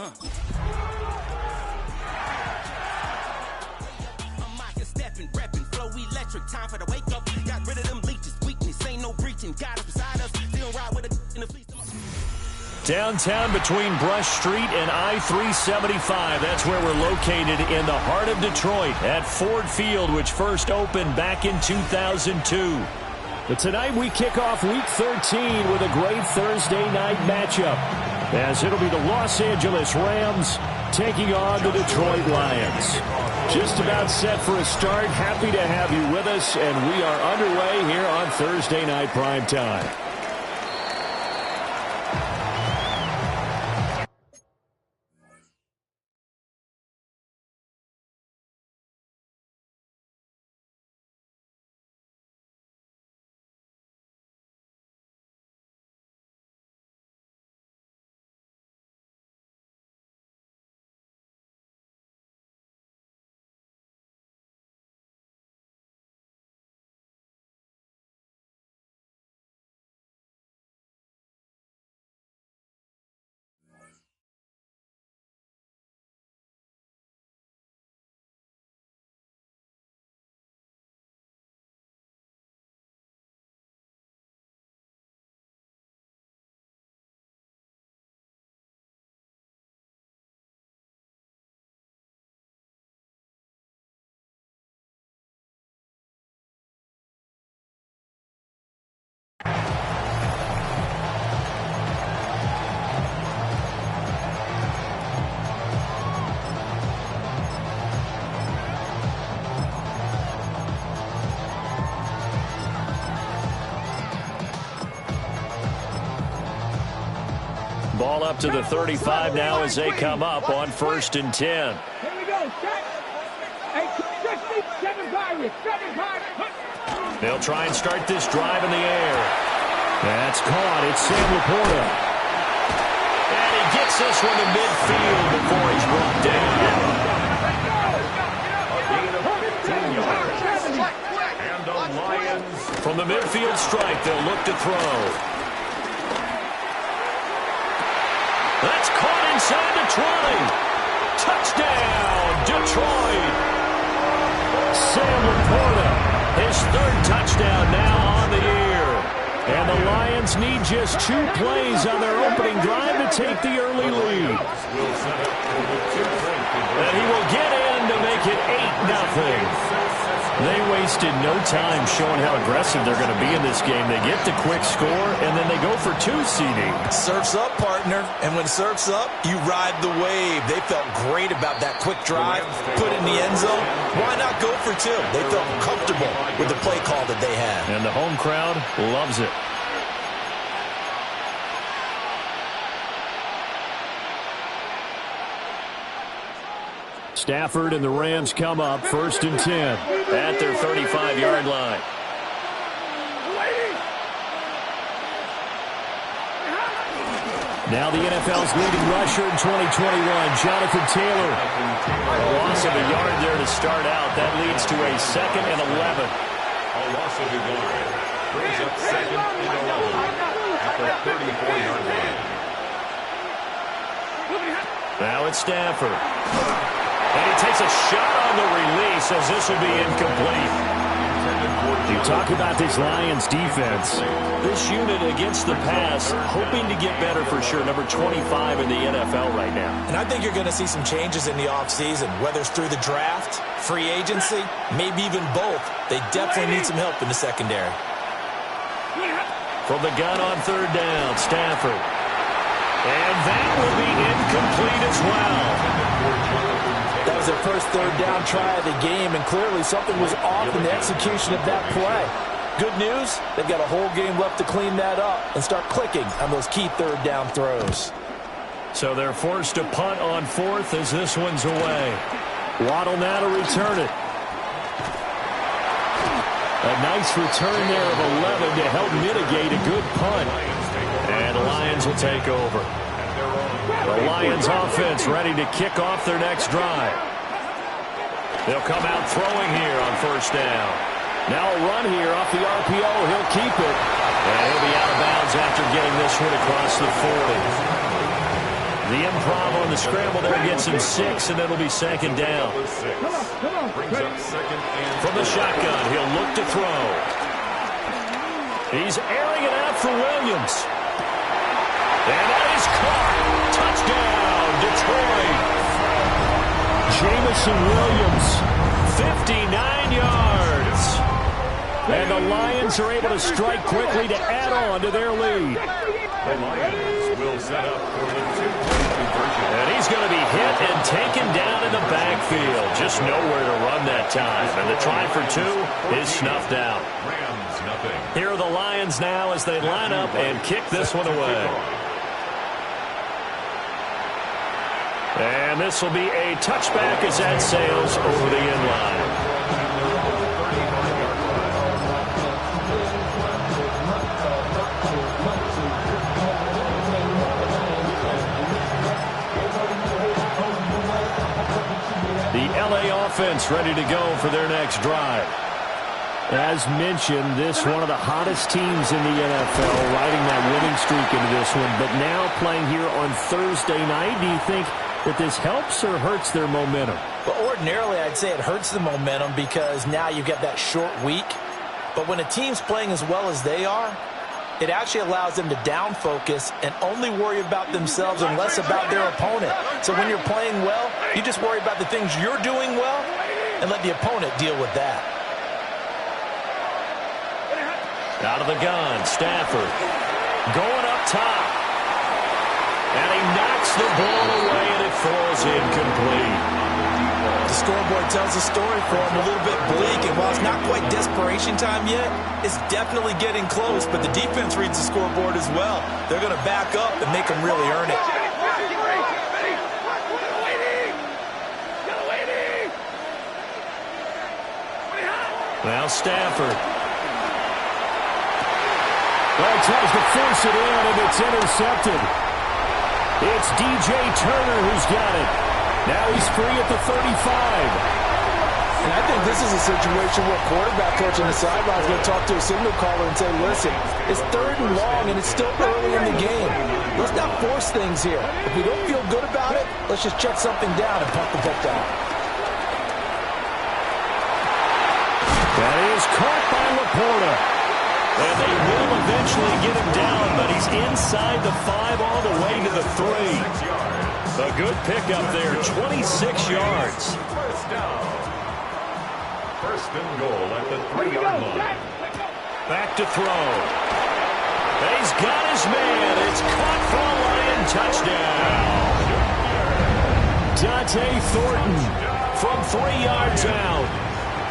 I'm mocking, stepping, repping, flow electric. Time for the wake up. Got rid of them leeches, weakness, ain't no breaching. Got us beside us, still ride with a in the fleece. Downtown between Brush Street and I-375. That's where we're located in the heart of Detroit at Ford Field, which first opened back in 2002. But tonight we kick off Week 13 with a great Thursday night matchup, as it'll be the Los Angeles Rams taking on the Detroit Lions. Just about set for a start. Happy to have you with us, and we are underway here on Thursday Night Primetime. Ball up to the 35 now as they come up on 1st and 10. Here we go. They'll try and start this drive in the air. That's caught. It's Sam Laporta. And he gets this one to midfield before he's brought down. And the Lions. From the midfield strike, they'll look to throw. That's caught inside the 20. Touchdown, Detroit. Sam Laporta, his 3rd touchdown now on the year. And the Lions need just 2 plays on their opening drive to take the early lead. And he will get in to make it 8-0. They wasted no time showing how aggressive they're going to be in this game. They get the quick score, and then they go for 2, CD. Surf's up, partner. And when surf's up, you ride the wave. They felt great about that quick drive, put it in the end zone. Why not go for 2? They felt comfortable with the play call that they had. And the home crowd loves it. Stafford and the Rams come up 1st and 10 at their 35-yard line. Now the NFL's leading rusher in 2021, Jonathan Taylor. A loss of a yard there to start out. That leads to a 2nd and 11. A loss of a yard brings up 2nd and 11 at the 34-yard line. Now it's Stafford. And he takes a shot on the release as this will be incomplete. You talk about this Lions defense. This unit against the pass, hoping to get better for sure. Number 25 in the NFL right now. And I think you're going to see some changes in the offseason, whether it's through the draft, free agency, maybe even both. They definitely need some help in the secondary. From the gun on 3rd down, Stafford. And that will be incomplete as well. That was their first 3rd down try of the game, and clearly something was off in the execution of that play. Good news, they've got a whole game left to clean that up and start clicking on those key 3rd down throws. So they're forced to punt on 4th as this one's away. Waddle now to return it. A nice return there of 11 to help mitigate a good punt. And the Lions will take over. The Lions offense ready to kick off their next drive. They'll come out throwing here on 1st down. Now a run here off the RPO. He'll keep it. And he'll be out of bounds after getting this one across the 40. The improv on the scramble there gets him 6, and it'll be second down. From the shotgun, he'll look to throw. He's airing it out for Williams. And that is caught. Touchdown, Detroit. Jameson Williams, 59 yards. And the Lions are able to strike quickly to add on to their lead. The Lions will set up for the two-point conversion. And he's going to be hit and taken down in the backfield. Just nowhere to run that time. And the try for 2 is snuffed out. Rams, nothing. Here are the Lions now as they line up and kick this one away. And this will be a touchback as that sails over the end line. The LA offense ready to go for their next drive. As mentioned, this one of the hottest teams in the NFL, riding that winning streak into this one. But now playing here on Thursday night, do you think that this helps or hurts their momentum? Well, ordinarily, I'd say it hurts the momentum because now you get that short week. But when a team's playing as well as they are, it actually allows them to down focus and only worry about themselves and less about their opponent. So when you're playing well, you just worry about the things you're doing well and let the opponent deal with that. Out of the gun, Stafford going up top. And he knocks the ball away, and it falls incomplete. The scoreboard tells the story for him, a little bit bleak, and while it's not quite desperation time yet, it's definitely getting close, but the defense reads the scoreboard as well. They're going to back up and make them really earn it. Now Stafford. Well, tries to force it in, and it's intercepted. It's DJ Turner who's got it. Now he's free at the 35. And I think this is a situation where quarterback coach on the sideline is going to talk to a signal caller and say, listen, it's 3rd and long, and it's still early in the game. Let's not force things here. If we don't feel good about it, let's just check something down and pump the ball down. That is caught by Laporta. And they will eventually get him down, but he's inside the 5 all the way to the 3. A good pickup there, 26 yards. First down. First and goal at the 3-yard line. Back to throw. He's got his man. It's caught for a Lion touchdown. Dante Thornton from 3 yards out.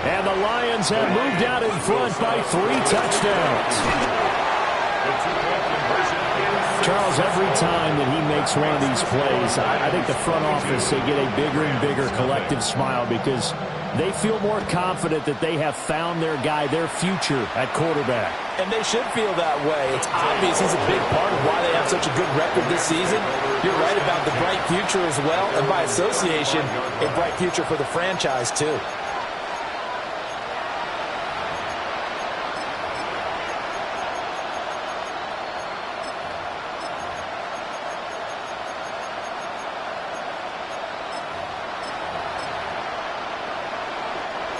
And the Lions have moved out in front by 3 touchdowns. Charles, every time that he makes one of these plays, I think the front office, they get a bigger and bigger collective smile because they feel more confident that they have found their guy, their future at quarterback. And they should feel that way. It's obvious he's a big part of why they have such a good record this season. You're right about the bright future as well, and by association, a bright future for the franchise too.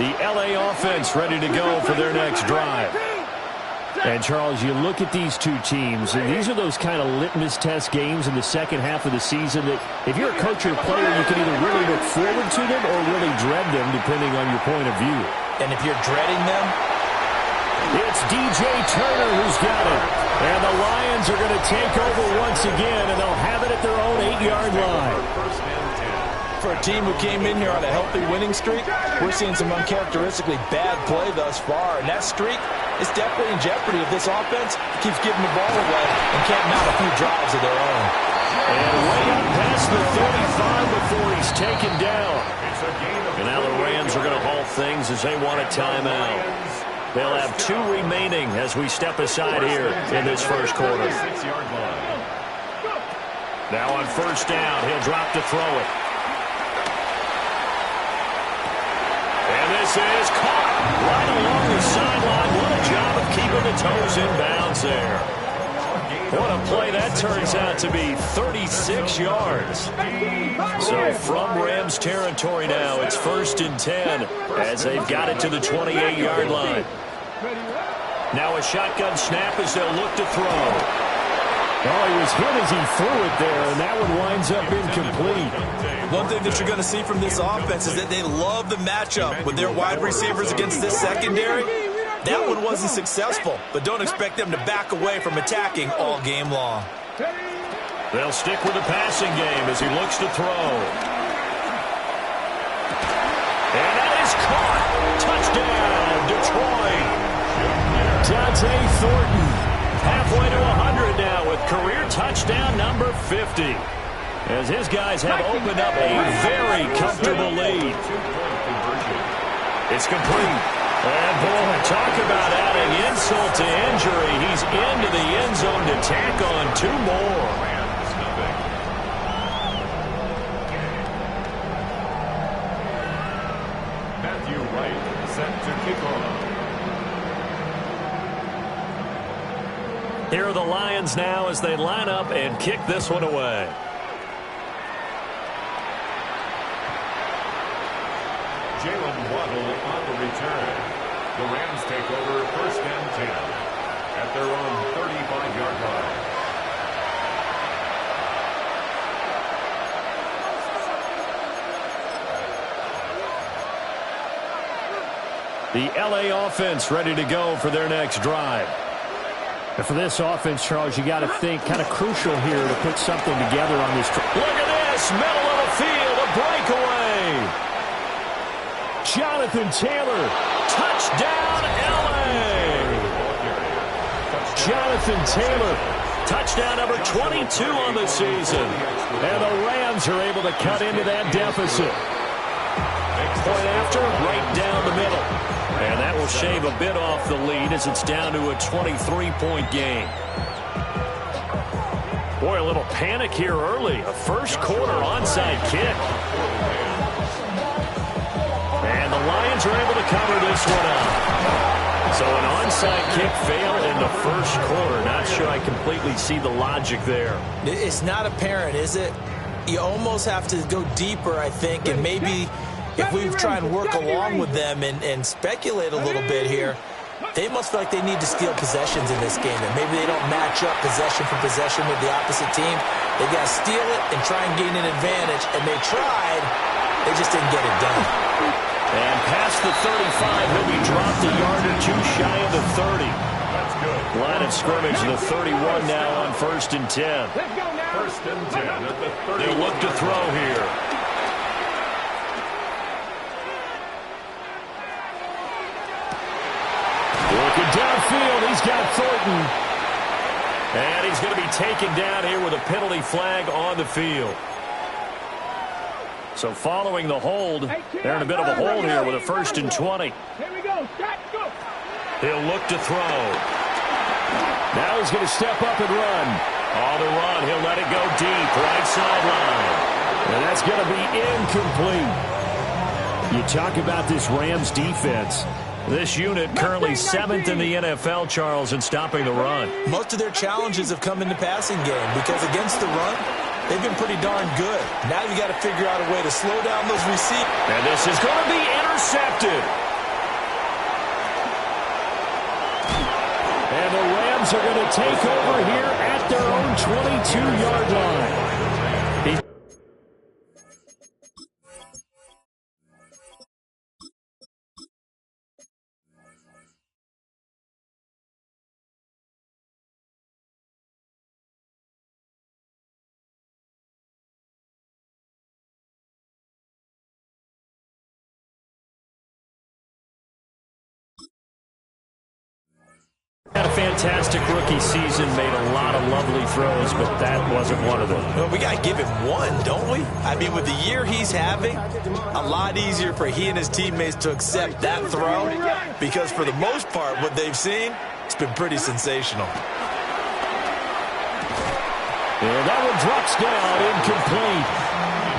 The LA offense ready to go for their next drive. And, Charles, you look at these two teams, and these are those kind of litmus test games in the second half of the season that if you're a coach or a player, you can either really look forward to them or really dread them, depending on your point of view. And if you're dreading them, it's DJ Turner who's got it. And the Lions are going to take over once again, and they'll have it at their own 8-yard line. For a team who came in here on a healthy winning streak, we're seeing some uncharacteristically bad play thus far. And that streak is definitely in jeopardy if this offense keeps giving the ball away and can't mount a few drives of their own. And way up past the 35 before he's taken down. And now the Rams are going to halt things as they want a timeout. They'll have 2 remaining as we step aside here in this first quarter. Now on first down, he'll drop to throw it. And this is caught right along the sideline. What a job of keeping the toes in bounds there. What a play that turns out to be, 36 yards. So from Rams territory now, it's 1st and 10 as they've got it to the 28-yard line. Now a shotgun snap as they'll look to throw. Oh, he was hit as he threw it there, and that one winds up incomplete. One thing that you're going to see from this offense is that they love the matchup with their wide receivers against this secondary. That one wasn't successful, but don't expect them to back away from attacking all game long. They'll stick with the passing game as he looks to throw. And that is caught. Touchdown, Detroit. Dante Thornton. Halfway to 100 now with career touchdown number 50. As his guys have opened up a very comfortable lead. It's complete. And boy, talk about adding insult to injury. He's into the end zone to tack on 2 more. Matthew Wright set to kick off. Here are the Lions now as they line up and kick this one away. Jalen Waddle on the return. The Rams take over 1st and 10 at their own 35-yard line. The LA offense ready to go for their next drive. And for this offense, Charles, you got to think kind of crucial here to put something together on this. Look at this, middle of the field, a breakaway. Jonathan Taylor. Touchdown, LA. Jonathan Taylor. Touchdown number 22 on the season. And the Rams are able to cut into that deficit. Point after, right down the middle. And that will shave a bit off the lead as it's down to a 23-point game. Boy, a little panic here early. A first-quarter onside kick. And the Lions are able to cover this one up. So an onside kick failed in the first quarter. Not sure I completely see the logic there. It's not apparent, is it? You almost have to go deeper, I think, and maybe if we try and work along with them and speculate a little bit here, they must feel like they need to steal possessions in this game. And maybe they don't match up possession for possession with the opposite team. They got to steal it and try and gain an advantage. And they tried. They just didn't get it done. And past the 35, he'll be dropped a yard or 2 shy of the 30. That's good. Line of scrimmage, the 31 now on 1st and 10. 1st and 10 at the 30. They'll look to throw here. Working downfield, he's got Thornton. And he's going to be taken down here with a penalty flag on the field. So following the hold, they're in a bit of a hole here with a 1st and 20. He'll look to throw. Now he's going to step up and run. On the run, he'll let it go deep, right sideline. And that's going to be incomplete. You talk about this Rams defense. This unit currently 7th in the NFL, Charles, in stopping the run. Most of their challenges have come in the passing game because against the run, they've been pretty darn good. Now you got to figure out a way to slow down those receivers. And this is going to be intercepted. And the Rams are going to take over here at their own 22-yard line. Had a fantastic rookie season, made a lot of lovely throws, but that wasn't one of them. Well, we got to give him one, don't we? I mean, with the year he's having, a lot easier for he and his teammates to accept that throw because for the most part, what they've seen, it's been pretty sensational. And that one drops down, incomplete.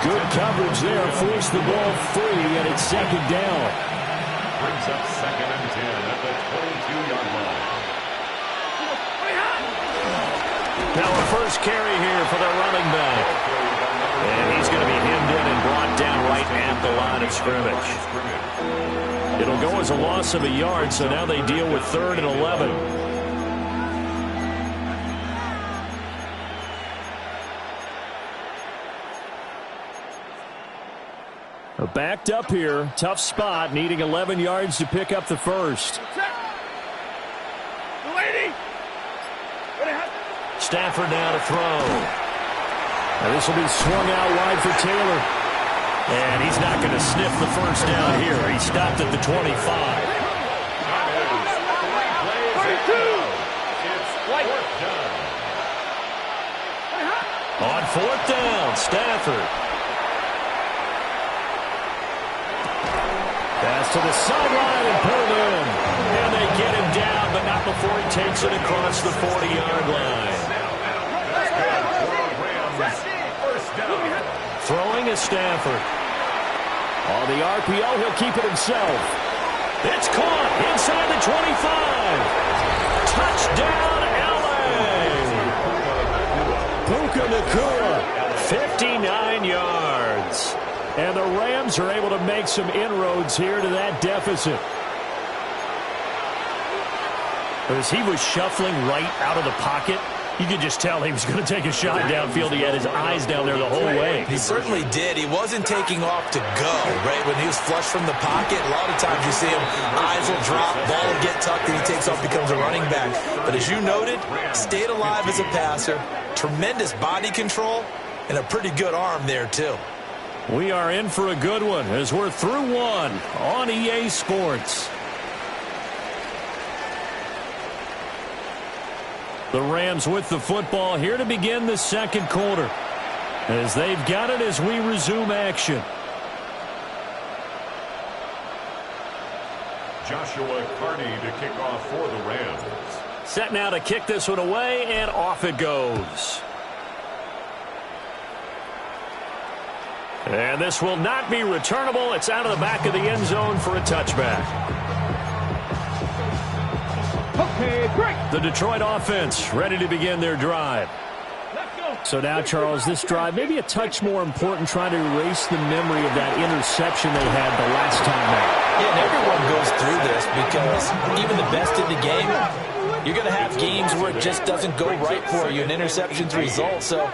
Good coverage there, forced the ball free, and it's 2nd down. Brings up 2nd and 10 at the 22-yard line. Now a first carry here for the running back. And he's going to be hemmed in and brought down right at the line of scrimmage. It'll go as a loss of a yard, so now they deal with 3rd and 11. Backed up here, tough spot, needing 11 yards to pick up the first. Stafford now to throw. Now this will be swung out wide for Taylor. And he's not going to sniff the first down here. He stopped at the 25. On 4th down, Stafford. Pass to the sideline and pulled in. And they get him down, but not before he takes it across the 40-yard line. Throwing is Stafford. On the RPO, he'll keep it himself. It's caught inside the 25. Touchdown, LA. Puka Nacua, 59 yards. And the Rams are able to make some inroads here to that deficit. As he was shuffling right out of the pocket, you could just tell he was going to take a shot downfield. He had his eyes down there the whole way. He certainly did. He wasn't taking off to go, right? When he was flush from the pocket, a lot of times you see him, eyes will drop, ball will get tucked, and he takes off, becomes a running back. But as you noted, stayed alive as a passer, tremendous body control, and a pretty good arm there, too. We are in for a good one as we're through one on EA Sports. The Rams with the football here to begin the second quarter as they've got it as we resume action. Joshua Carney to kick off for the Rams. Set now to kick this one away, and off it goes. And this will not be returnable. It's out of the back of the end zone for a touchback. Okay, great. The Detroit offense ready to begin their drive. So now, Charles, this drive maybe a touch more important, trying to erase the memory of that interception they had the last time out. Yeah, and everyone goes through this because even the best in the game, you're going to have games where it just doesn't go right for you, and interceptions result. So,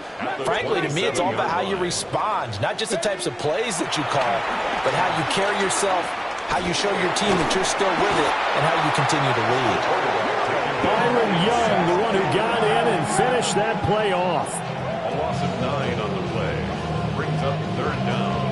frankly, to me, it's all about how you respond, not just the types of plays that you call, but how you carry yourself, how you show your team that you're still with it, and how you continue to lead. Byron Young, the one who got in and finished that play off. A loss of 9 on the play. Brings up 3rd down.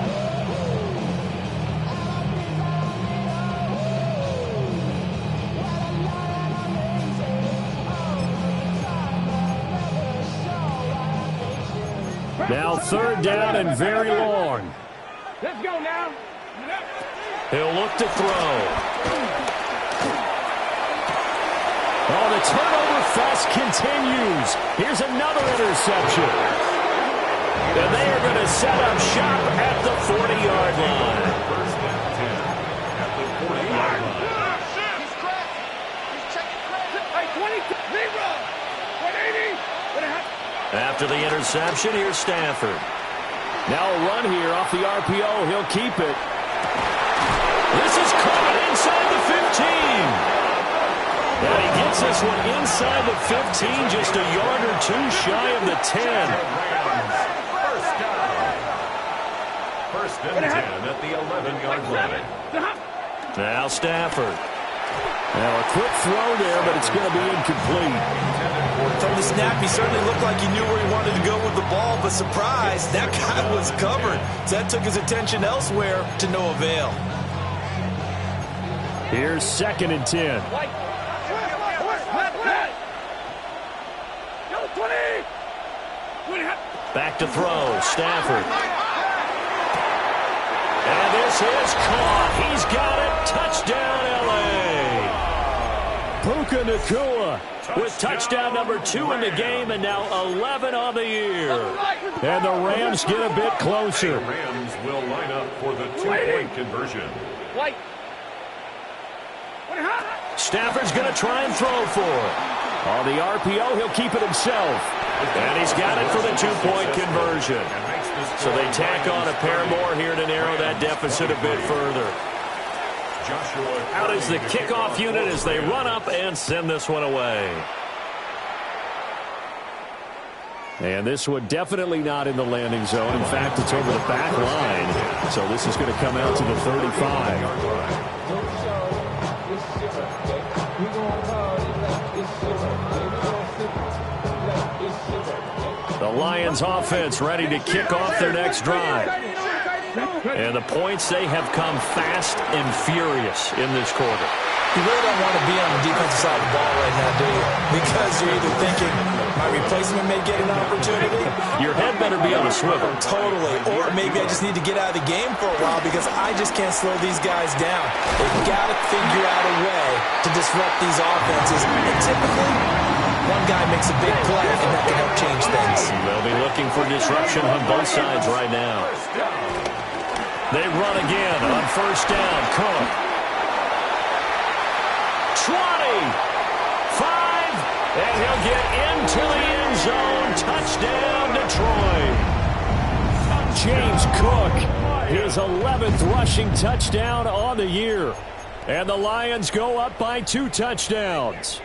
Now 3rd down and very long. Let's go now. He'll look to throw. Oh, the turnover fest continues. Here's another interception. And they are going to set up shop at the 40-yard line. 1st and 10 at the 40-yard line. He's cracked. He's checking cracked. Hey, 22. Zero. 180. After the interception, here's Stafford. Now a run here off the RPO. He'll keep it. This is caught inside the 15. And he gets this one inside the 15, just a yard or two shy of the 10. First down. 1st and 10 at the 11-yard line. Now Stafford. Now a quick throw there, but it's going to be incomplete. From the snap, he certainly looked like he knew where he wanted to go with the ball, but surprise, that guy was covered. So that took his attention elsewhere to no avail. Here's 2nd and 10. Back to throw, Stafford. And this is caught. He's got it. Touchdown, L.A. Puka Nacua with touchdown number 2 in the game, and now 11 on the year. And the Rams get a bit closer. The Rams will line up for the 2-point conversion. Stafford's going to try and throw for it. On the RPO, he'll keep it himself. And he's got it for the two-point conversion. So they tack on a pair more here to narrow that deficit a bit further. Out is the kickoff unit as they run up and send this one away. And this one definitely not in the landing zone. In fact, it's over the back line. So this is going to come out to the 35. The Lions offense ready to kick off their next drive. And the points, they have come fast and furious in this quarter. You really don't want to be on the defensive side of the ball right now, do you? Because you're either thinking, my replacement may get an opportunity. Your head better be on a swivel. Totally. Or maybe I just need to get out of the game for a while because I just can't slow these guys down. They've got to figure out a way to disrupt these offenses. And typically, one guy makes a big play, and that can help change things. They'll be looking for disruption on both sides right now. They run again on first down. Cook. 20. 5. And he'll get into the end zone. Touchdown, Detroit. James Cook, his 11th rushing touchdown on the year. And the Lions go up by 2 touchdowns.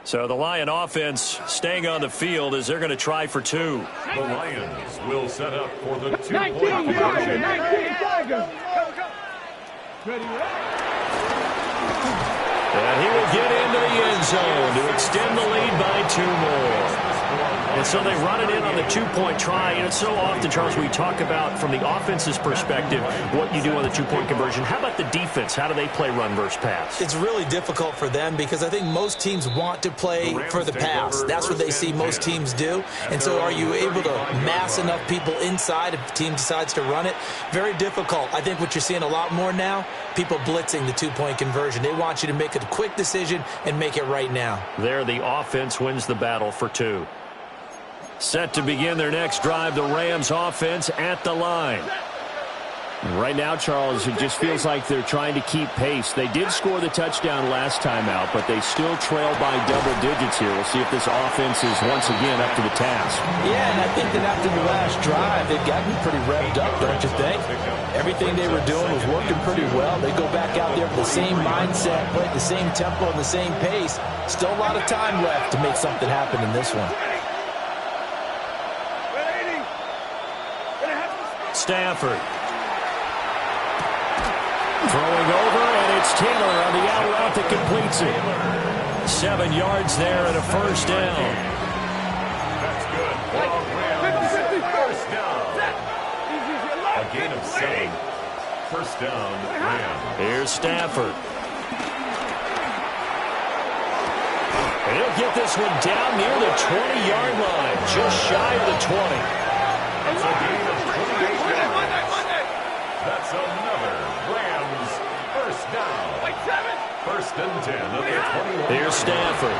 So the Lion offense staying on the field as they're going to try for 2. The Lions will set up for the 2-point conversion. And he will get into the end zone to extend the lead by 2 more. And so they run it in on the 2-point try. And it's so often, Charles, we talk about from the offense's perspective what you do on the 2-point conversion. How about the defense? How do they play run versus pass? It's really difficult for them because I think most teams want to play for the pass. That's what they see most teams do. And so are you able to mass enough people inside if the team decides to run it? Very difficult. I think what you're seeing a lot more now, people blitzing the 2-point conversion. They want you to make a quick decision and make it right now. There, the offense wins the battle for 2. Set to begin their next drive, the Rams offense at the line. Right now, Charles, it just feels like they're trying to keep pace. They did score the touchdown last time out, but they still trail by double digits here. We'll see if this offense is once again up to the task. Yeah, and I think that after the last drive, they've gotten pretty revved up, don't you think? Everything they were doing was working pretty well. They go back out there with the same mindset, play at the same tempo and the same pace. Still a lot of time left to make something happen in this one. Stafford. Throwing over, and it's Taylor on the out route that completes it. 7 yards there and a first down. That's good. First down. A gain of 7. First down, Rams. Here's Stafford. And he'll get this one down near the 20-yard line, just shy of the 20. That's a gain of 28 yards. That's another Rams first down. First and 10 at the 21. Here's Stafford.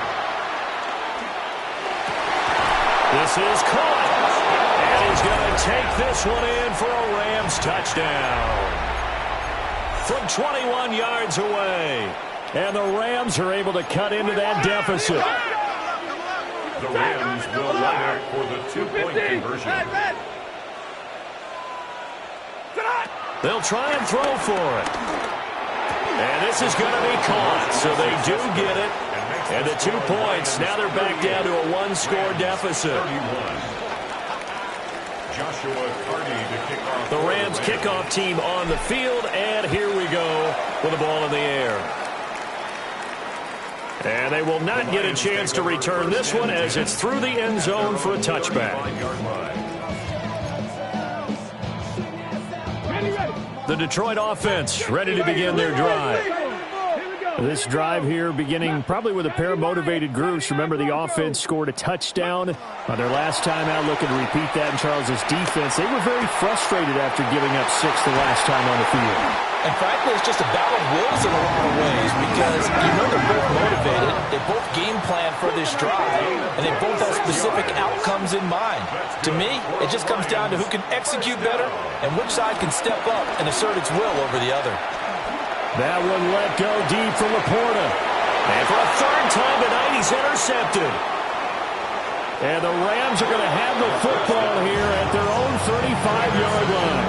This is caught. And he's going to take this one in for a Rams touchdown. From 21 yards away. And the Rams are able to cut into that deficit. The Rams will line up for the 2-point conversion. They'll try and throw for it. And this is going to be caught. So they do get it. And the 2 points, now they're back down to a 1-score deficit. Joshua Carney to kick off. The Rams kickoff team on the field. And here we go with the ball in the air. And they will not get a chance to return this one as it's through the end zone for a touchback. The Detroit offense ready to begin their drive. This drive here beginning probably with a pair of motivated groups. Remember, the offense scored a touchdown on their last time out, looking to repeat that in Charles's defense. They were very frustrated after giving up 6 the last time on the field. And frankly, it's just a battle of wills in a lot of ways because you know they're both motivated. They both game plan for this drive, and they both have specific outcomes in mind. To me, it just comes down to who can execute better and which side can step up and assert its will over the other. That one let go deep for Laporta. And for a third time tonight, he's intercepted. And the Rams are going to have the football here at their own 35-yard line.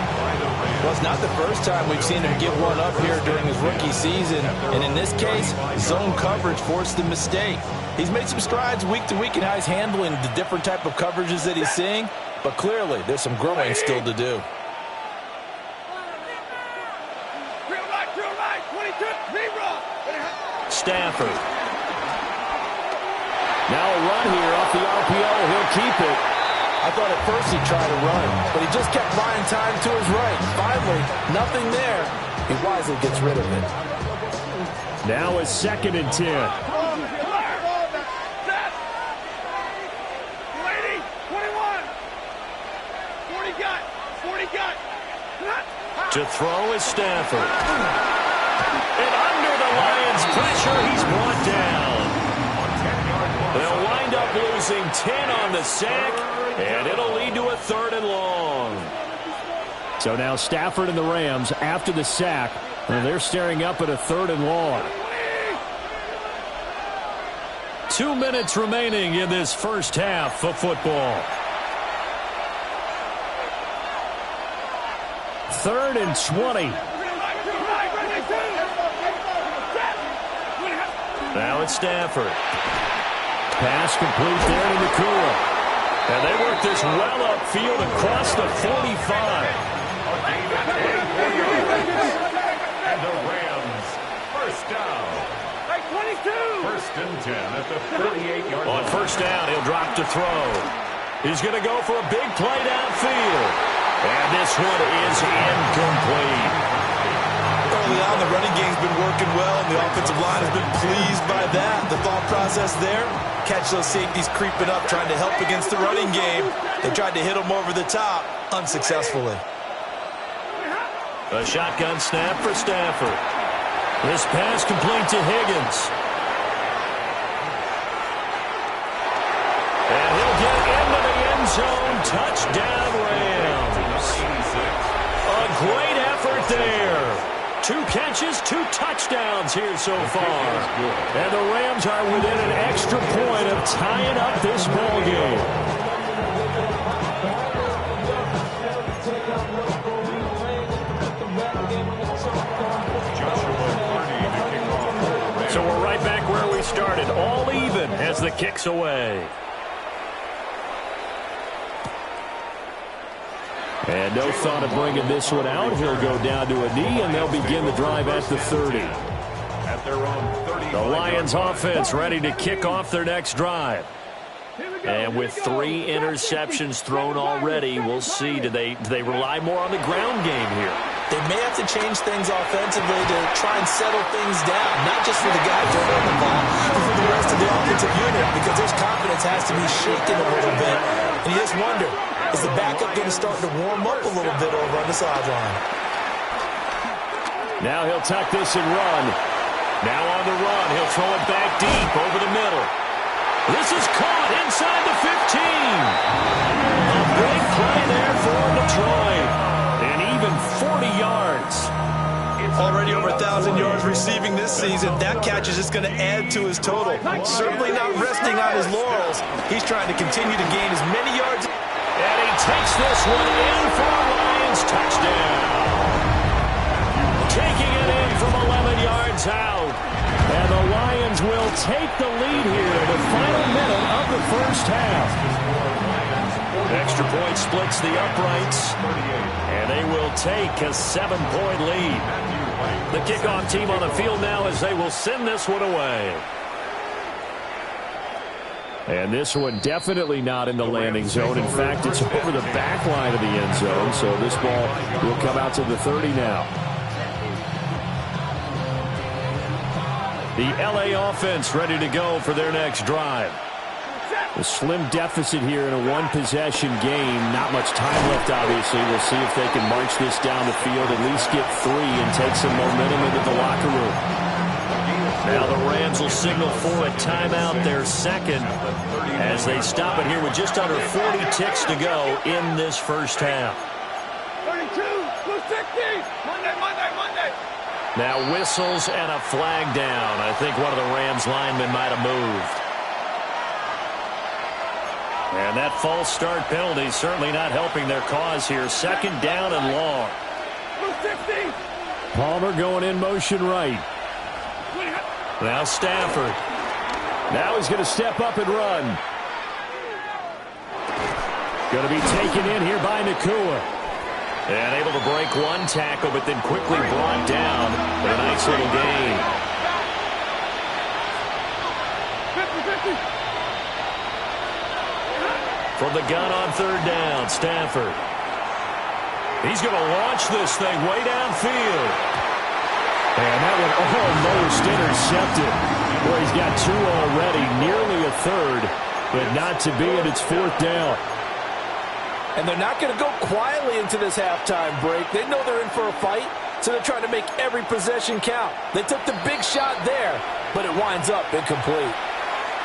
Well, it's not the first time we've seen him give one up here during his rookie season. And in this case, zone coverage forced the mistake. He's made some strides week to week in how he's handling the different type of coverages that he's seeing. But clearly, there's some growing still to do. Stafford. Now a run here off the RPO. He'll keep it. I thought at first he'd try to run, but he just kept buying time to his right. Finally, nothing there. He wisely gets rid of it. Now it's 2nd and 10. To throw is Stafford. And under the Lions' pressure, he's brought down. They'll wind up losing 10 on the sack, and it'll lead to a 3rd and long. So now Stafford and the Rams, after the sack, they're staring up at a 3rd and long. 2 minutes remaining in this first half of football. 3rd and 20. Now it's Stafford. Pass complete there to Nakua. And they work this well upfield across the 45. And the Rams, first down. 1st and 10 at the 38-yard line. On first down, he'll drop to throw. He's going to go for a big play downfield. And this one is incomplete. Early on, the running game's been working well, and the offensive line has been pleased by that. The thought process there, catch those safeties creeping up, trying to help against the running game. They tried to hit them over the top, unsuccessfully. A shotgun snap for Stafford. This pass complete to Higgins. And he'll get into the end zone. Touchdown, Rams. A great effort there. 2 catches, 2 touchdowns here so far. And the Rams are within an extra point of tying up this ball game. So we're right back where we started, all even as the kick's away. And no thought of bringing this one out. He'll go down to a knee, and they'll begin the drive at the 30. At their own 30. The Lions offense ready to kick off their next drive. And with 3 interceptions thrown already, we'll see. Do they rely more on the ground game here? They may have to change things offensively to try and settle things down, not just for the guys who are on the ball, but for the rest of the offensive unit, because their confidence has to be shaken a little bit. And you just wonder, is the backup going to start to warm up a little bit over on the sideline? Now he'll tuck this and run. Now on the run, he'll throw it back deep over the middle. This is caught inside the 15. A big play there for Detroit. And even 40 yards. Already over 1,000 yards receiving this season. That catch is just going to add to his total. Certainly not resting on his laurels. He's trying to continue to gain as many yards. And he takes this one in for a Lions touchdown. Taking it in from 11 yards out. And the Lions will take the lead here in the final minute of the first half. Extra point splits the uprights. And they will take a 7-point lead. The kickoff team on the field now as they will send this one away. And this one definitely not in the landing zone. In fact, it's over the back line of the end zone. So this ball will come out to the 30 now. The LA offense ready to go for their next drive. A slim deficit here in a one-possession game. Not much time left, obviously. We'll see if they can march this down the field, at least get 3 and take some momentum into the locker room. Now the Rams will signal for a timeout, their second, as they stop it here with just under 40 ticks to go in this first half. 32, 260, Monday. Now whistles and a flag down. I think one of the Rams linemen might have moved. And that false start penalty is certainly not helping their cause here. Second down and long. Palmer going in motion right. Now Stafford. Now he's going to step up and run. Going to be taken in here by Nacua. And able to break one tackle, but then quickly brought down with a nice little gain. From the gun on third down, Stafford. He's going to launch this thing way downfield. And that one almost intercepted. Boy, he's got two already, nearly a third, but not to be, and it's fourth down. And they're not going to go quietly into this halftime break. They know they're in for a fight, so they're trying to make every possession count. They took the big shot there, but it winds up incomplete.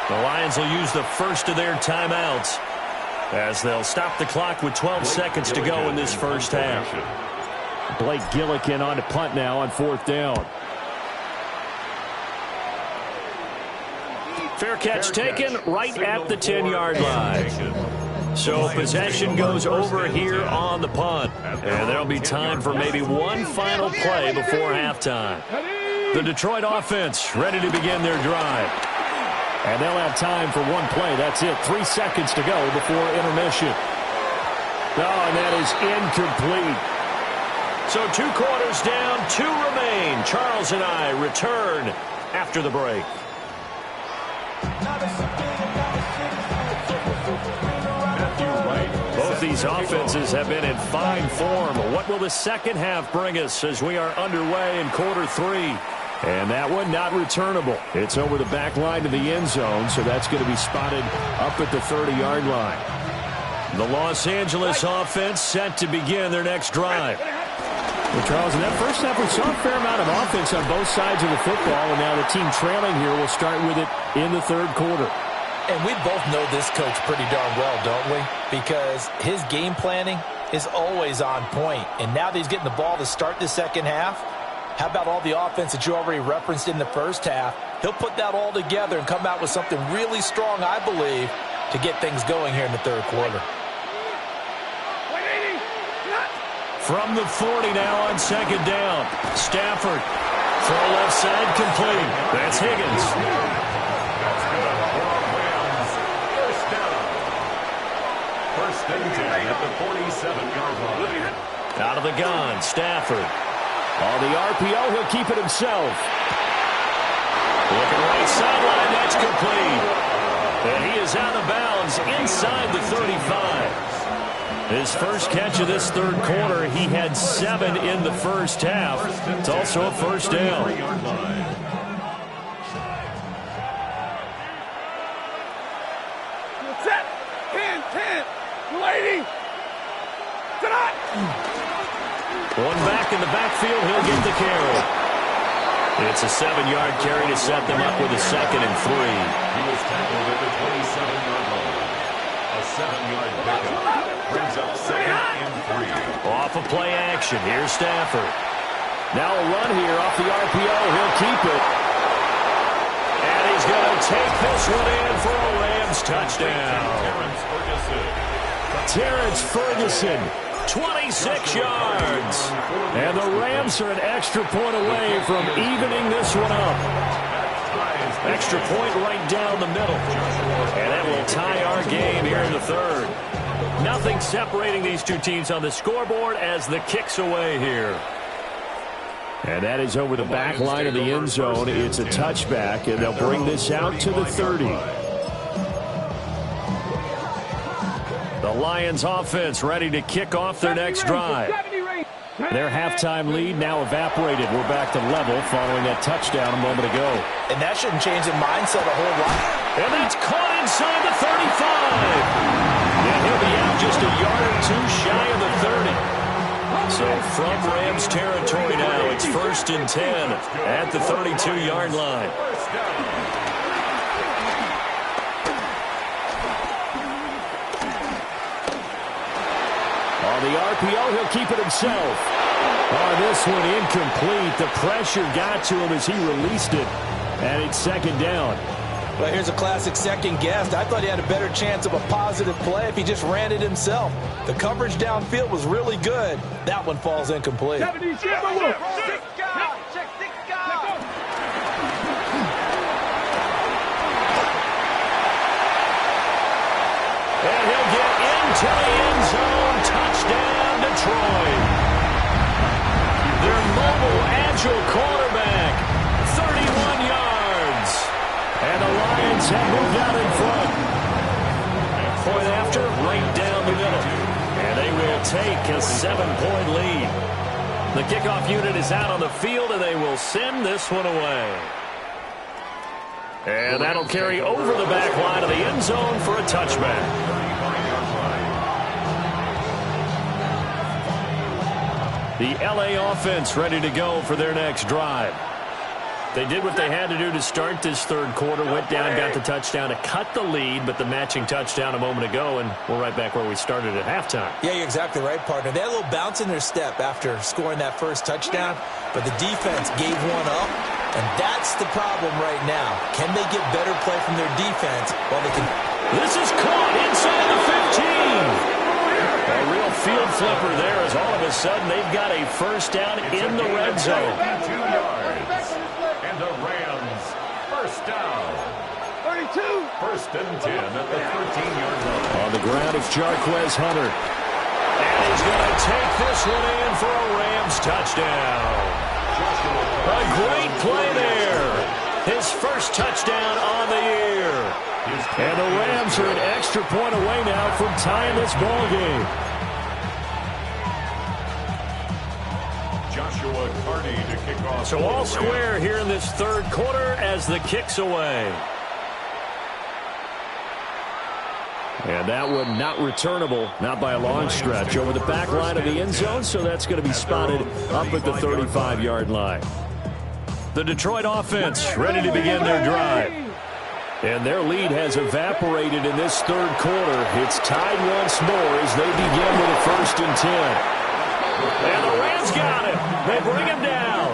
The Lions will use the first of their timeouts as they'll stop the clock with 12 seconds to go in this first half. Blake Gillikin on to punt now on fourth down. Fair catch taken right at the 10-yard line. So possession goes over here on the punt. And there'll be time for maybe one final play before halftime. The Detroit offense ready to begin their drive. And they'll have time for one play. That's it. 3 seconds to go before intermission. Oh, and that is incomplete. So 2 quarters down, 2 remain. Charles and I return after the break. Both these offenses have been in fine form. What will the second half bring us as we are underway in quarter 3? And that one not returnable. It's over the back line to the end zone, so that's going to be spotted up at the 30-yard line. The Los Angeles offense set to begin their next drive. Well, Charles, in that first half, we saw a fair amount of offense on both sides of the football, and now the team trailing here will start with it in the third quarter. And we both know this coach pretty darn well, don't we? Because his game planning is always on point. And now that he's getting the ball to start the second half, how about all the offense that you already referenced in the first half? He'll put that all together and come out with something really strong, I believe, to get things going here in the third quarter. From the 40 now on second down. Stafford. Throw left side complete. That's Higgins. First and 10 at the 47-yard line. Out of the gun, Stafford. On the RPO, he'll keep it himself. Looking right sideline, that's complete. And he is out of bounds inside the 35. His first catch of this third quarter, he had 7 in the first half. It's also a first down. Set. 10. Lady. Tonight. One back in the backfield, he'll get the carry. It's a 7-yard carry to set them up with a 2nd and 3. He was tackled at the 27-yard line. A 7-yard pickup brings up 2nd and 3. Off of play action, here's Stafford. Now a run here off the RPO, he'll keep it. And he's going to take this one in for a Rams touchdown. Terrence Ferguson. 26 yards. And the Rams are an extra point away from evening this one up. Extra point right down the middle. And that will tie our game here in the third. Nothing separating these two teams on the scoreboard as the kick's away here. And that is over the back line of the end zone. It's a touchback, and they'll bring this out to the 30. The Lions offense ready to kick off their next drive. Their halftime lead now evaporated. We're back to level following that touchdown a moment ago. And that shouldn't change the mindset a whole lot. And that's caught inside the 35. And he'll be out just a yard or 2 shy of the 30. So from Rams territory now, it's 1st and 10 at the 32-yard line. On the RPO, he'll keep it himself. Oh, this one incomplete. The pressure got to him as he released it. And it's second down. Well, here's a classic second guess. I thought he had a better chance of a positive play if he just ran it himself. The coverage downfield was really good. That one falls incomplete. And he'll get into the end zone. Touchdown, Detroit. Their mobile, agile quarterback, 31 yards. And the Lions have moved out in front. Point after, right down the middle. And they will take a 7-point lead. The kickoff unit is out on the field, and they will send this one away. And that'll carry over the back line of the end zone for a touchback. The LA offense ready to go for their next drive. They did what they had to do to start this third quarter, went down, got the touchdown to cut the lead, but the matching touchdown a moment ago, and we're right back where we started at halftime. Yeah, you're exactly right, partner. They had a little bounce in their step after scoring that first touchdown, but the defense gave one up, and that's the problem right now. Can they get better play from their defense while they can... This is caught inside the 15. A real field flipper there as all of a sudden they've got a first down in the red zone. 2 yards. And the Rams, first down. 32. First and 10 at the 13-yard line. On the ground, it's Jarquez Hunter. And he's going to take this one in for a Rams touchdown. A great play there. His first touchdown on the year. And the Rams are an extra point away now from tying this ball game. Joshua Carney to kick off. So all square here in this third quarter as the kick's away. And that one not returnable, not by a long stretch, over the back line of the end zone, so that's going to be spotted up at the 35-yard line. The Detroit offense ready to begin their drive. And their lead has evaporated in this third quarter. It's tied once more as they begin with a 1st and 10. And the Rams got it. They bring him down.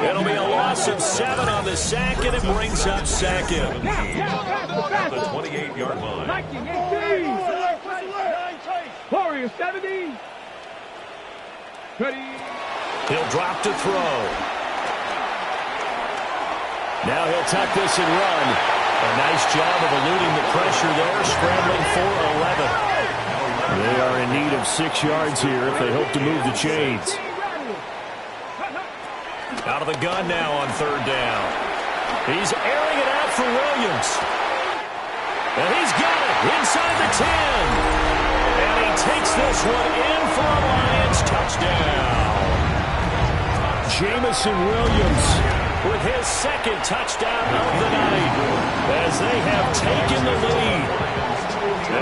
It'll be a loss of 7 on the sack, and it brings up second. At the 28-yard line. 19-18. Warriors 70. Ready. He'll drop to throw. Now he'll tuck this and run. A nice job of eluding the pressure there, scrambling for 11. They are in need of 6 yards here if they hope to move the chains. Out of the gun now on third down. He's airing it out for Williams. And he's got it inside the 10. And he takes this one in for a Lions touchdown. Jameson Williams with his second touchdown of the night as they have taken the lead.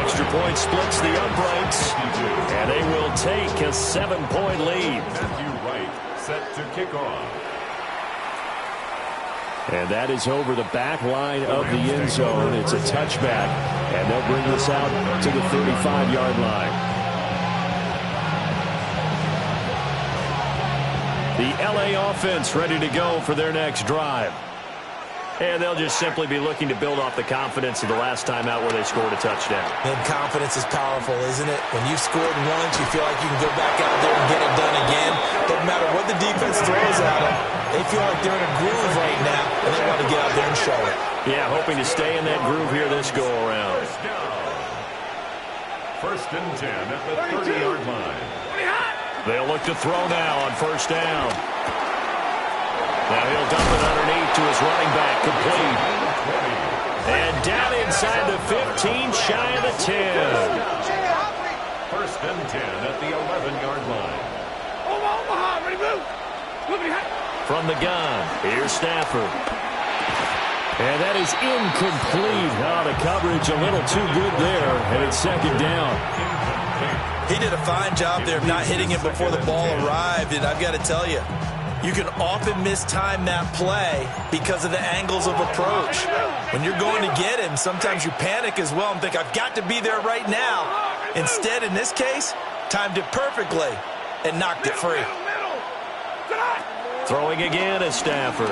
Extra point splits the uprights, and they will take a 7-point lead. Matthew Wright set to kick off. And that is over the back line of the end zone. It's a touchback, and they'll bring this out to the 35-yard line. The LA offense ready to go for their next drive. And they'll just simply be looking to build off the confidence of the last time out where they scored a touchdown. And confidence is powerful, isn't it? When you've scored once, you feel like you can go back out there and get it done again. Doesn't matter what the defense throws at them. They feel like they're in a groove right now, and they want to get out there and show it. Yeah, hoping to stay in that groove here this go-around. First and 10 at the 30-yard line. They'll look to throw now on first down. Now he'll dump it underneath to his running back, complete. And down inside the 15, shy of the 10. First and 10 at the 11-yard line. From the gun, here's Stafford. And that is incomplete. Oh, the coverage a little too good there, and it's second down. He did a fine job there of not hitting it before the ball arrived, and I've got to tell you, you can often mistime that play because of the angles of approach. When you're going to get him, sometimes you panic as well and think, I've got to be there right now. Instead, in this case, timed it perfectly. and knocked it free. Throwing again is Stafford.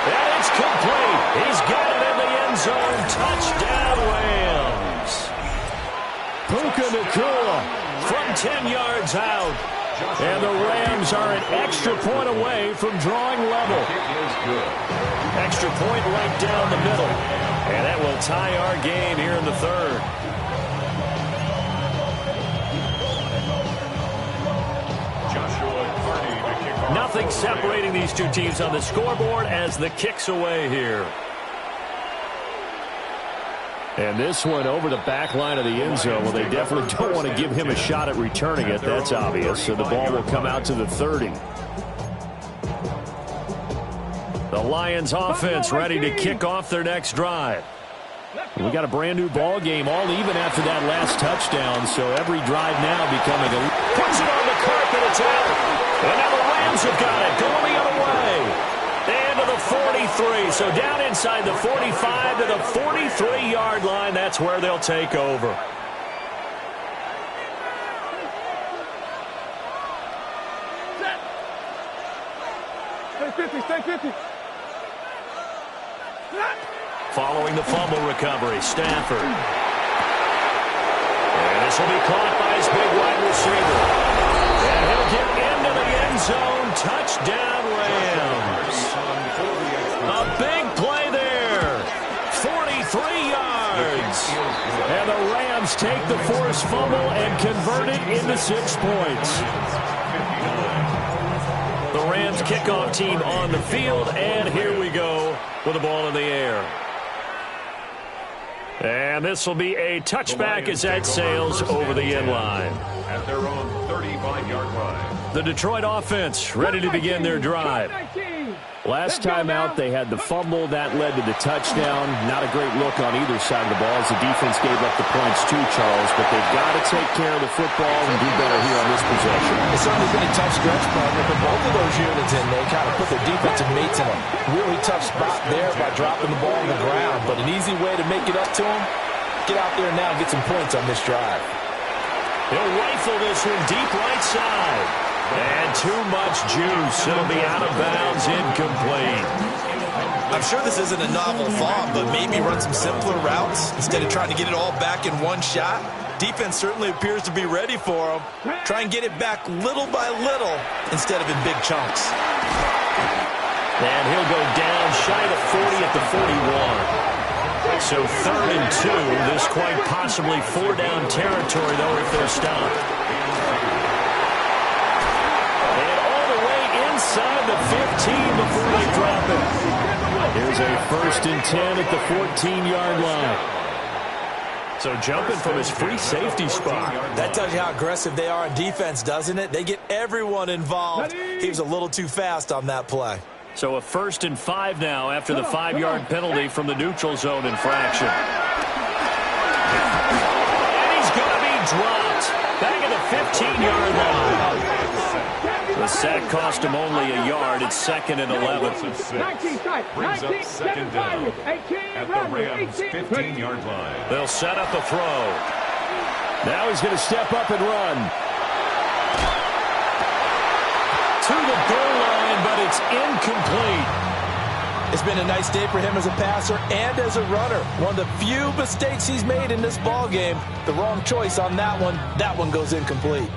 And it's complete. He's got it in the end zone. Touchdown, Rams. Puka Nacua from 10 yards out. And the Rams are an extra point away from drawing level. Extra point right down the middle. And that will tie our game here in the third. Nothing separating these two teams on the scoreboard as the kick's away here. And this one over the back line of the end zone. Well, they definitely don't want to give him a shot at returning it. That's obvious. So the ball will come out to the 30. The Lions offense ready to kick off their next drive. We got a brand new ball game, all even after that last touchdown. So every drive now becoming a... Puts it on the carpet, it's out. And now the Rams have got it, going the other way. And to the 43. So down inside the 45 to the 43-yard line. That's where they'll take over. Stay 50. Following the fumble recovery, Stafford. And this will be caught by his big wide receiver. And he'll get into the end zone. Touchdown, Rams. A big play there. 43 yards. And the Rams take the forced fumble and convert it into 6 points. The Rams kickoff team on the field, and here we go with the ball in the air. And this will be a touchback as that sails over the end line. At their own 35-yard line. The Detroit offense ready to begin their drive. Last time out, they had the fumble. That led to the touchdown. Not a great look on either side of the ball as the defense gave up the points too, Charles. But they've got to take care of the football and do better here on this possession. It's certainly been a tough stretch, partner, for both of those units in. They kind of put their defensive mates in a really tough spot there by dropping the ball on the ground. But an easy way to make it up to them, get out there now and get some points on this drive. He'll rifle this one deep right side. And too much juice. It'll be out of bounds, incomplete. I'm sure this isn't a novel thought, but maybe run some simpler routes instead of trying to get it all back in one shot. Defense certainly appears to be ready for him. Try and get it back little by little instead of in big chunks. And he'll go down shy of 40 at the 41. So 3rd and 2. This quite possibly 4-down territory, though, if they're stopped. Inside the 15 before they drop it. Here's a 1st and 10 at the 14-yard line. So jumping from his free safety spot. That tells you how aggressive they are on defense, doesn't it? They get everyone involved. He was a little too fast on that play. So a 1st and 5 now after the 5-yard penalty from the neutral zone infraction. And he's going to be dropped. Back at the 15-yard line. The sack cost him only a yard. It's 2nd and 11. Brings up 2nd down at the Rams' 15-yard line. They'll set up a throw. Now he's going to step up and run. To the goal line, but it's incomplete. It's been a nice day for him as a passer and as a runner. One of the few mistakes he's made in this ball game. The wrong choice on that one. That one goes incomplete.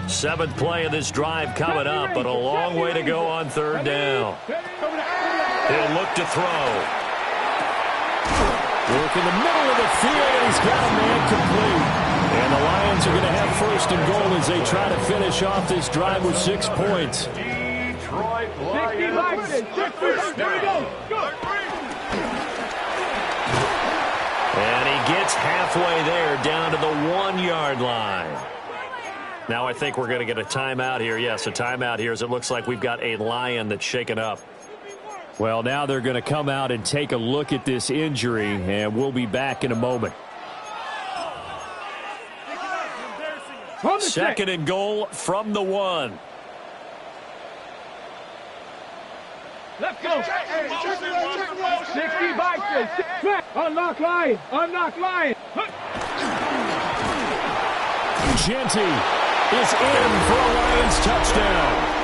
7th play of this drive coming up, but a long way to go on 3rd down. He'll look to throw. Work in the middle of the field, and he's got a man complete. And the Lions are going to have 1st and goal as they try to finish off this drive with 6 points. Detroit Lions. And he gets halfway there down to the 1-yard line. Now I think we're going to get a timeout here. Yes, a timeout here as it looks like we've got a Lion that's shaken up. Well, now they're going to come out and take a look at this injury, and we'll be back in a moment. 2nd and goal from the 1. Let's go. 60 boxes. Unlock line. Genty is in for a Lions touchdown.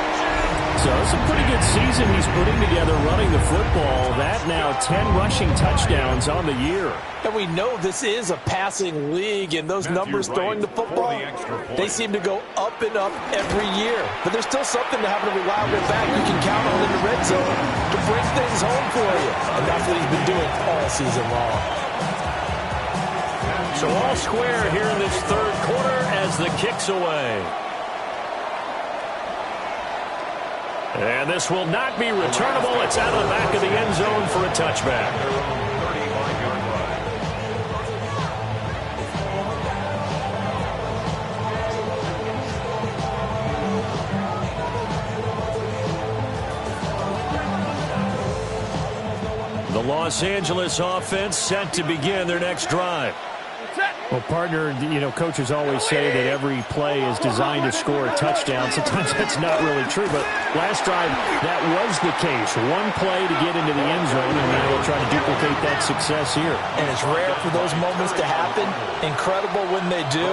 So it's a pretty good season he's putting together running the football. That now 10 rushing touchdowns on the year. And we know this is a passing league, and those numbers throwing the football, they seem to go up and up every year. But there's still something to having a reliable back you can count on in the red zone to bring things home for you. And that's what he's been doing all season long. So all square here in this third quarter as the kick's away. And this will not be returnable. It's out of the back of the end zone for a touchback. The Los Angeles offense set to begin their next drive. Well, partner, coaches always say that every play is designed to score a touchdown. Sometimes that's not really true, but last drive, that was the case. One play to get into the end zone, and now they'll try to duplicate that success here. And it's rare for those moments to happen. Incredible when they do.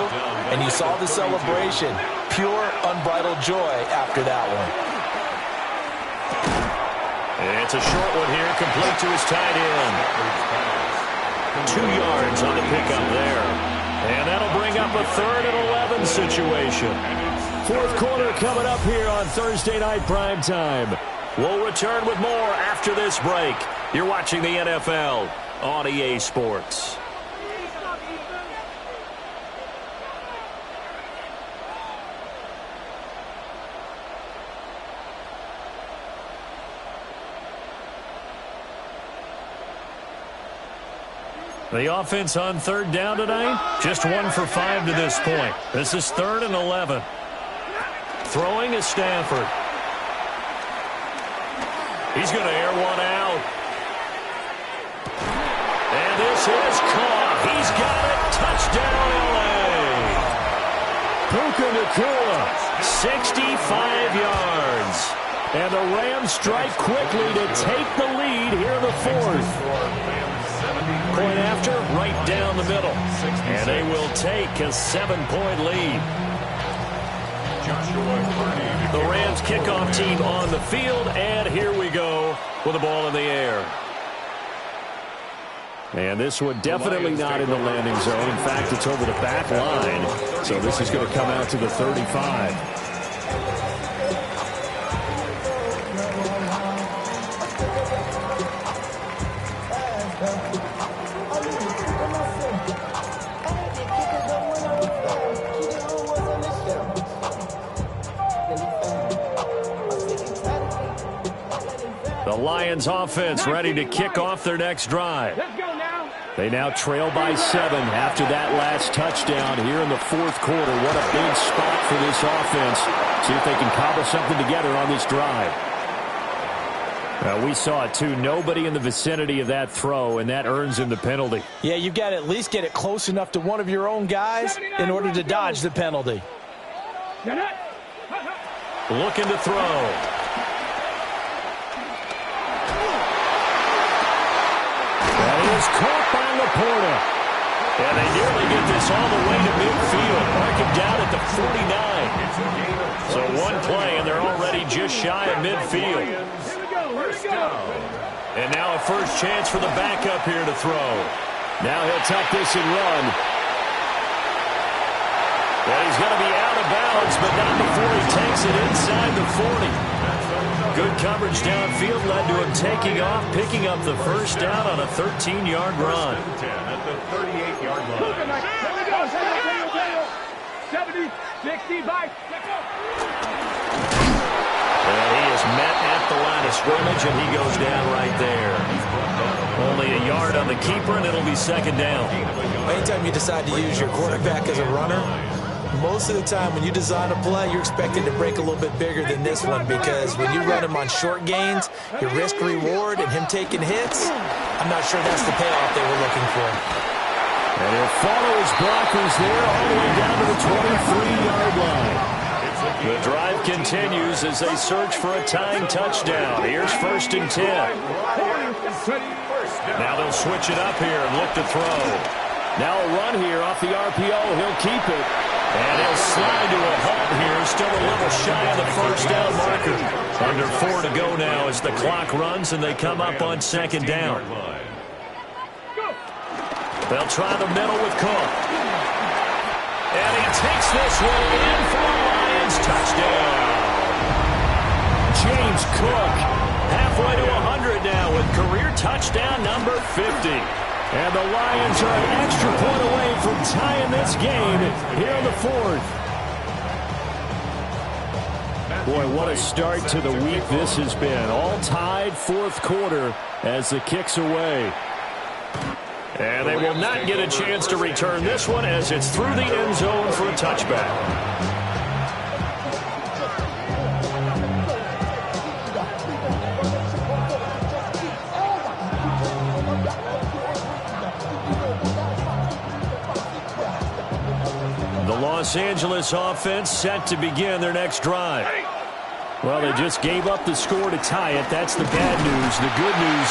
And you saw the celebration. Pure, unbridled joy after that one. And it's a short one here, complete to his tight end. 2 yards on the pickup there. And that'll bring up a 3rd and 11 situation. Fourth quarter coming up here on Thursday Night Primetime. We'll return with more after this break. You're watching the NFL on EA Sports. The offense on third down tonight, just 1 for 5 to this point. This is 3rd and 11. Throwing is Stafford. He's going to air one out. And this is caught. He's got it. Touchdown, L.A. Puka Nacua, 65 yards. And the Rams strike quickly to take the lead here in the 4th. Point after, right down the middle. And they will take a 7-point lead. The Rams kickoff team on the field, and here we go with the ball in the air. And this one definitely not in the landing zone. In fact, it's over the back line. So this is going to come out to the 35. Lions offense ready to kick off their next drive. Let's go now. They now trail by 7 after that last touchdown here in the 4th quarter. What a big spot for this offense. See if they can cobble something together on this drive. We saw it too. Nobody in the vicinity of that throw, and that earns him the penalty. Yeah, you've got to at least get it close enough to one of your own guys in order to dodge the penalty. Looking to throw. Is caught by Laporta. And they nearly get this all the way to midfield. Mark him down at the 49. So one play, and they're already just shy of midfield. And now a first chance for the backup here to throw. Now he'll tuck this and run. And he's going to be out of bounds, but not before he takes it inside the 40. Good coverage downfield led to him taking off, picking up the first down on a 13-yard run. At the 38-yard line. 70, 65. And he is met at the line of scrimmage, and he goes down right there. Only a yard on the keeper, and it'll be 2nd down. Anytime you decide to use your quarterback as a runner, most of the time when you design a play, you're expected to break a little bit bigger than this one, because when you run him on short gains, your risk-reward and him taking hits, I'm not sure that's the payoff they were looking for. And he'll follow his blockers there all the way down to the 23-yard line. The drive continues as they search for a tying touchdown. Here's 1st and 10. Now they'll switch it up here and look to throw. Now a run here off the RPO. He'll keep it. And he'll slide to a halt here. Still a little shy of the first down marker. Under 4 to go now as the clock runs and they come up on second down. They'll try the middle with Cook. And he takes this one in for a Lions touchdown. James Cook halfway to 100 now with career touchdown number 50. And the Lions are an extra point away from tying this game here in the fourth. Boy, what a start to the week this has been. All tied fourth quarter as the kick's away. And they will not get a chance to return this one as it's through the end zone for a touchback. Los Angeles offense set to begin their next drive. Well, they just gave up the score to tie it. That's the bad news. The good news,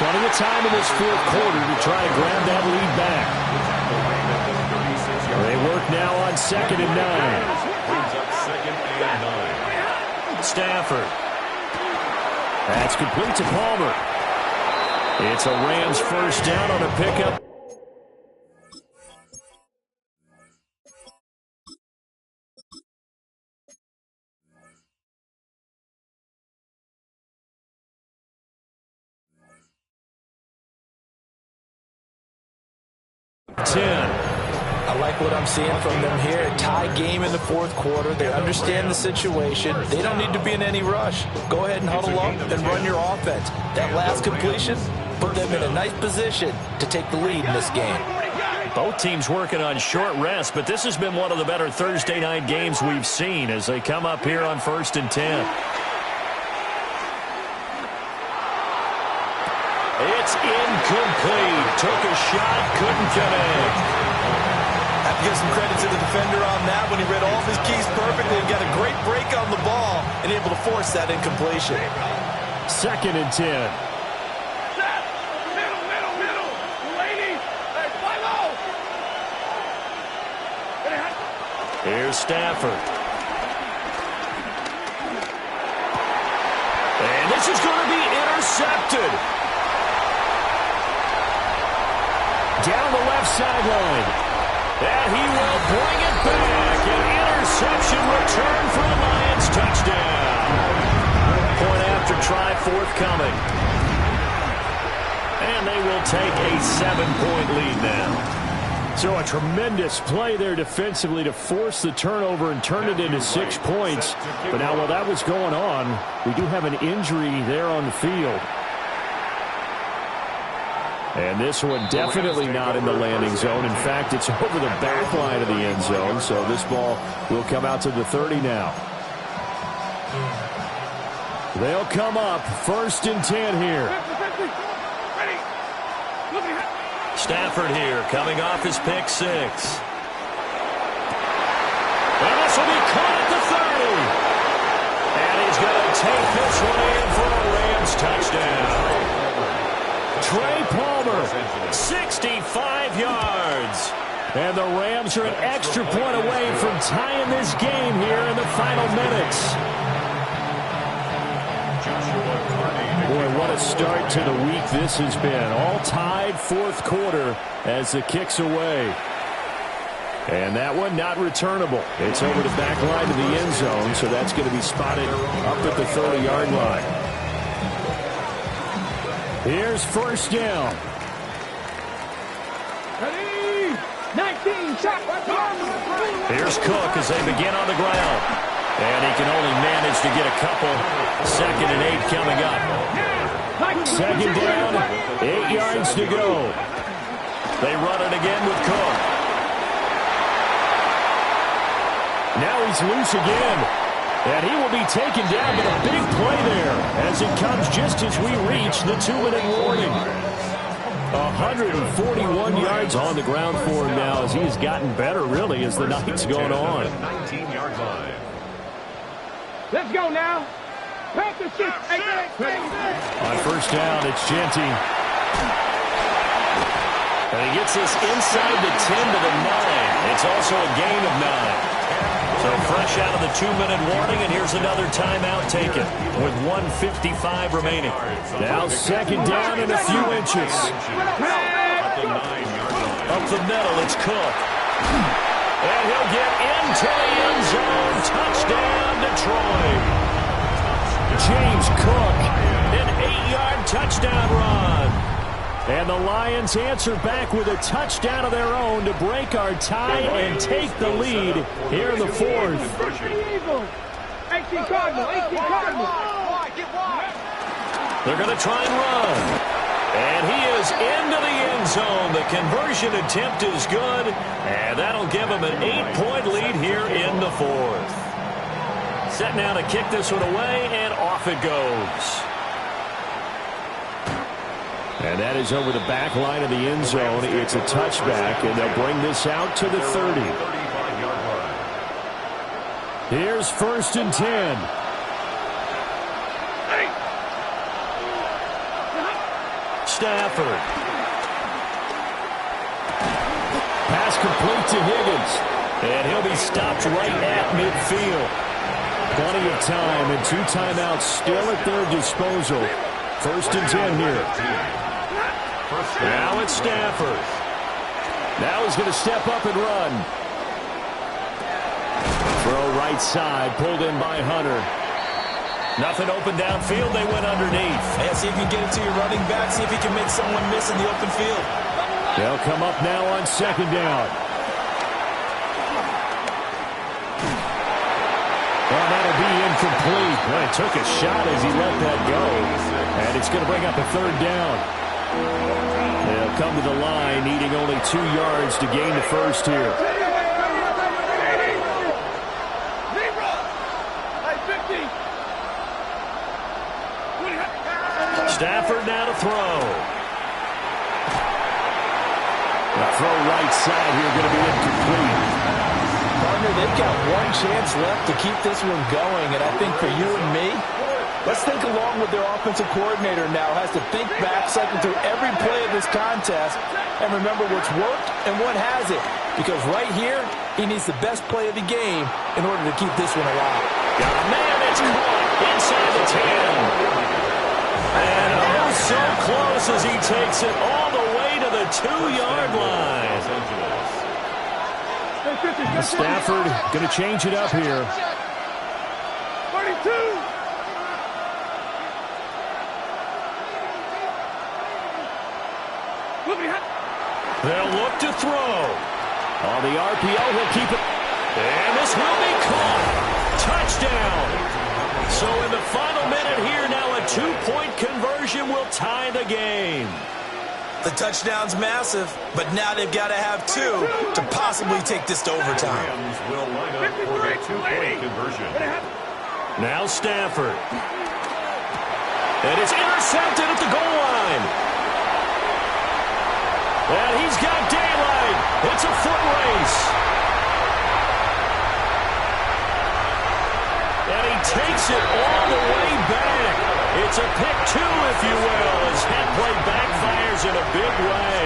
plenty of time in this fourth quarter to try and grab that lead back. They work now on 2nd and 9. Stafford. That's complete to Palmer. It's a Rams first down on a pickup. I like what I'm seeing from them here. A tie game in the fourth quarter. They understand the situation. They don't need to be in any rush. Go ahead and huddle up and run your offense. That last completion put them in a nice position to take the lead in this game. Both teams working on short rest, but this has been one of the better Thursday night games we've seen as they come up here on 1st and 10. It's incomplete. Took a shot, couldn't connect. Have to give some credit to the defender on that when he read all of his keys perfectly and got a great break on the ball and able to force that incompletion. 2nd and 10. Middle. Lady. Hey, fly low. Here's Stafford. And this is going to be intercepted. Down the left sideline. And he will bring it back. An interception return for a Lions touchdown. Point after try forthcoming. And they will take a 7-point lead now. So a tremendous play there defensively to force the turnover and turn it into 6 points. But now while that was going on, we do have an injury there on the field. And this one definitely not in the landing zone. In fact, it's over the back line of the end zone. So this ball will come out to the 30 now. They'll come up 1st and 10 here. Stafford here coming off his pick 6. And this will be caught at the 30. And he's going to take this one in for a Rams touchdown. Trey Palmer, 65 yards. And the Rams are an extra point away from tying this game here in the final minutes. Boy, what a start to the week this has been. All tied 4th quarter as the kick's away. And that one not returnable. It's over the back line of the end zone, so that's going to be spotted up at the 30-yard line. Here's 1st down. Ready? 19, shot. Here's Cook as they begin on the ground. And he can only manage to get a couple. 2nd and 8 coming up. 2nd down, 8 yards to go. They run it again with Cook. Now he's loose again. And he will be taken down, but a big play there as it comes just as we reach the 2-minute warning. 141 yards on the ground for him now as he has gotten better, really, as the night's gone on. 19-yard line. Let's go now. Practice this. On 1st down, it's Genty. And And he gets this inside the 10 to the 9. It's also a gain of 9. So fresh out of the 2-minute warning, and here's another timeout taken with 1:55 remaining. Now second down and a few inches. Up the middle, it's Cook. And he'll get into the end zone. Touchdown, Detroit. James Cook. An 8-yard touchdown run. And the Lions answer back with a touchdown of their own to break our tie and take the lead here in the fourth. 18 Cardinal. They're going to try and run. And he is into the end zone. The conversion attempt is good, and that'll give him an 8-point lead here in the fourth. Set now to kick this one away, and off it goes. And that is over the back line of the end zone. It's a touchback, and they'll bring this out to the 30. Here's 1st and 10. Stafford. Pass complete to Higgins. And he'll be stopped right at midfield. Plenty of time, and 2 timeouts still at their disposal. 1st and 10 here. Now it's Stafford. Now he's going to step up and run. Throw right side, pulled in by Hunter. Nothing open downfield. They went underneath. Yeah, see if you can get it to your running back. See if you can make someone miss in the open field. They'll come up now on 2nd down. Well, that'll be incomplete. Well, he took a shot as he let that go. And it's going to bring up a 3rd down. They'll come to the line, needing only 2 yards to gain the first here. Stafford now to throw. The throw right side here going to be incomplete. Partner, they've got 1 chance left to keep this one going, and I think for you and me, let's think along with their offensive coordinator now. Has to think back, cycle through every play of this contest, and remember what's worked and what hasn't. Because right here, he needs the best play of the game in order to keep this one alive. Got a man, it's caught inside the 10. And oh, so close as he takes it all the way to the 2-yard line. Stafford going to change it up here. 32. They'll look to throw. On the RPO, he'll keep it. And this will be caught. Touchdown. So in the final minute here, now a 2-point conversion will tie the game. The touchdown's massive, but now they've got to have 2 to possibly take this to overtime. Will line up for the 2-point conversion. Now Stafford. And it's intercepted at the goal line. And he's got daylight. It's a foot race. And he takes it all the way back. It's a pick 2, if you will, as head play backfires in a big way.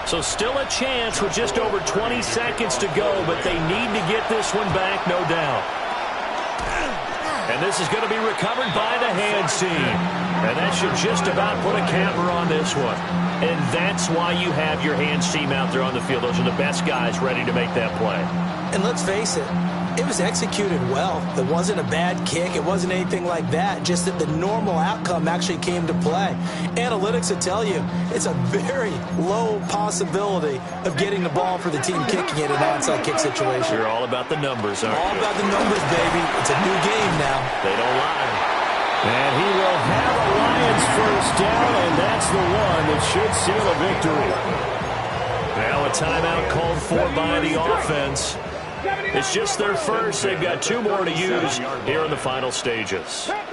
So still a chance with just over 20 seconds to go, but they need to get this one back, no doubt. And this is going to be recovered by the hands team. And that should just about put a capper on this one. And that's why you have your hands team out there on the field. Those are the best guys ready to make that play. And let's face it, it was executed well. It wasn't a bad kick. It wasn't anything like that. Just that the normal outcome actually came to play. Analytics will tell you it's a very low possibility of getting the ball for the team kicking it in an onside kick situation. You're all about the numbers, aren't you? All about the numbers, baby. It's a new game now. They don't lie. And he will have a Lions first down, and that's the one that should seal a victory. Now a timeout called for by the offense. It's just their first. They've got 2 more to use here in the final stages. Again,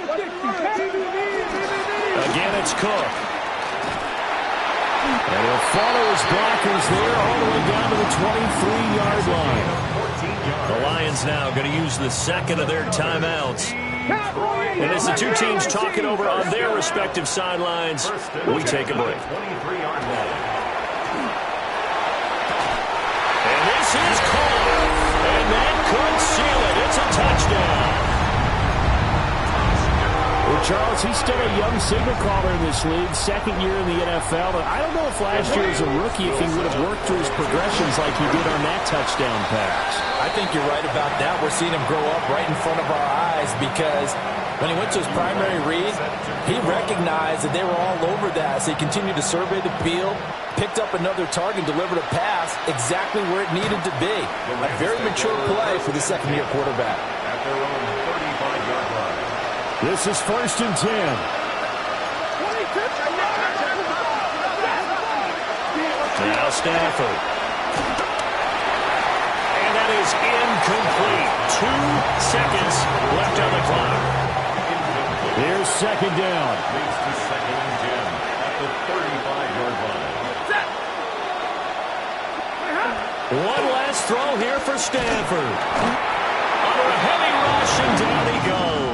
it's Cook. And he'll follow his blockers there all the way down to the 23-yard line. The Lions now going to use the second of their timeouts And as the two teams talk it over on their respective sidelines, we take a break. And this is caught. And that could seal it. It's a touchdown. Well, Charles, he's still a young signal caller in this league, second year in the NFL. But I don't know if last year as a rookie, if he would have worked through his progressions like he did on that touchdown pass. I think you're right about that. We're seeing him grow up right in front of our eyes because when he went to his primary read, he recognized that they were all over that. So he continued to survey the field, picked up another target, delivered a pass exactly where it needed to be. A very mature play for the second-year quarterback. At their own 35-yard line. This is 1st and 10. Now Stafford. And that is incomplete. 2 seconds left on the clock. Here's second down. Leads to 2nd and 10 at the 35-yard line. One last throw here for Stafford. Under a heavy rush, and down he goes.